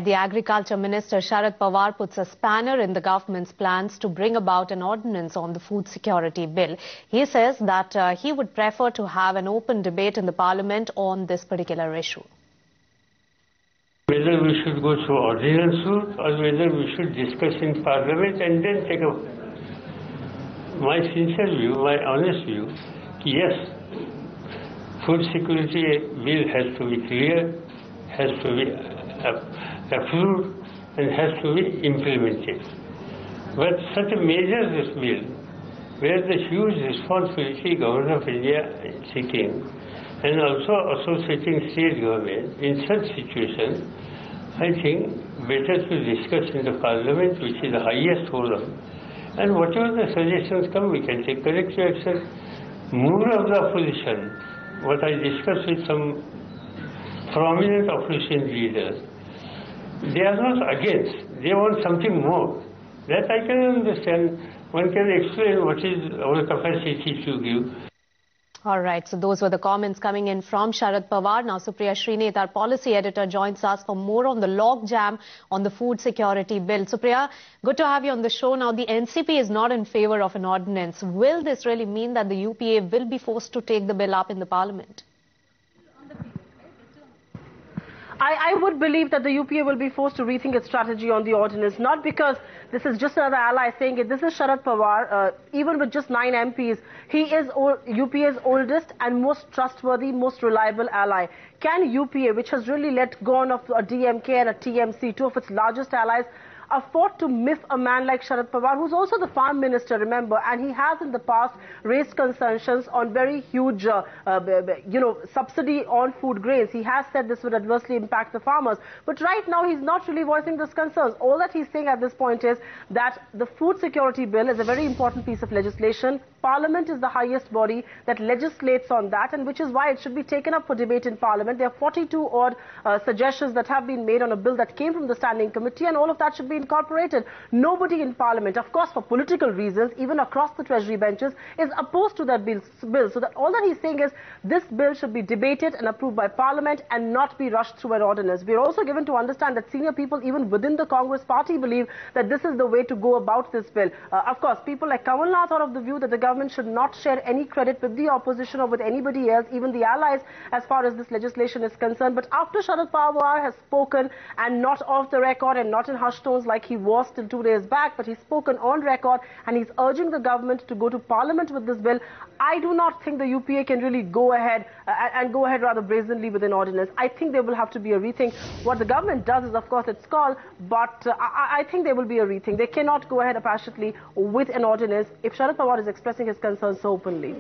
the Agriculture Minister Sharad Pawar puts a spanner in the government's plans to bring about an ordinance on the food security bill. He says that he would prefer to have an open debate in the parliament on this particular issue. Whether we should go through ordinance route or whether we should discuss in parliament and then take a... My sincere view, my honest view, yes, food security bill has to be clear, has to be approved and has to be implemented. But such a major bill, where the huge responsibility Government of India is taking, and also associating state government, in such situation, I think better to discuss in the Parliament, which is the highest forum, and whatever the suggestions come, we can take corrective action. More of the opposition, what I discussed with some prominent opposition leaders, they are not against, they want something more. That I can understand. One can explain what is our capacity to give. All right, so those were the comments coming in from Sharad Pawar. Now Supriya Srinath, our policy editor, joins us for more on the logjam on the food security bill. Supriya, good to have you on the show. Now the NCP is not in favor of an ordinance. Will this really mean that the UPA will be forced to take the bill up in the parliament? I would believe that the UPA will be forced to rethink its strategy on the ordinance, not because this is just another ally saying it. This is Sharad Pawar. Even with just 9 MPs, he is UPA's oldest and most trustworthy, most reliable ally. Can UPA, which has really let go of a DMK and a TMC, two of its largest allies, afford to miss a man like Sharad Pawar, who's also the farm minister, remember, and he has in the past raised concerns on very huge, subsidy on food grains. He has said this would adversely impact the farmers. But right now, he's not really voicing those concerns. All that he's saying at this point is that the food security bill is a very important piece of legislation. Parliament is the highest body that legislates on that, and which is why it should be taken up for debate in Parliament. There are 42 odd suggestions that have been made on a bill that came from the standing committee, and all of that should be incorporated. Nobody in Parliament, of course for political reasons, even across the Treasury benches, is opposed to that bill. So that all that he's saying is this bill should be debated and approved by Parliament and not be rushed through an ordinance. We are also given to understand that senior people even within the Congress party believe that this is the way to go about this bill. Of course, people like Kumar are of the view that the government should not share any credit with the opposition or with anybody else, even the allies, as far as this legislation is concerned. But after Sharad Pawar has spoken, and not off the record and not in hushed tones like he was till 2 days back, but he's spoken on record and he's urging the government to go to Parliament with this bill, I do not think the UPA can really go ahead and go ahead rather brazenly with an ordinance. I think there will have to be a rethink. What the government does is, of course, its call, but I think there will be a rethink. They cannot go ahead passionately with an ordinance if Sharad Pawar is expressing his concerns so openly.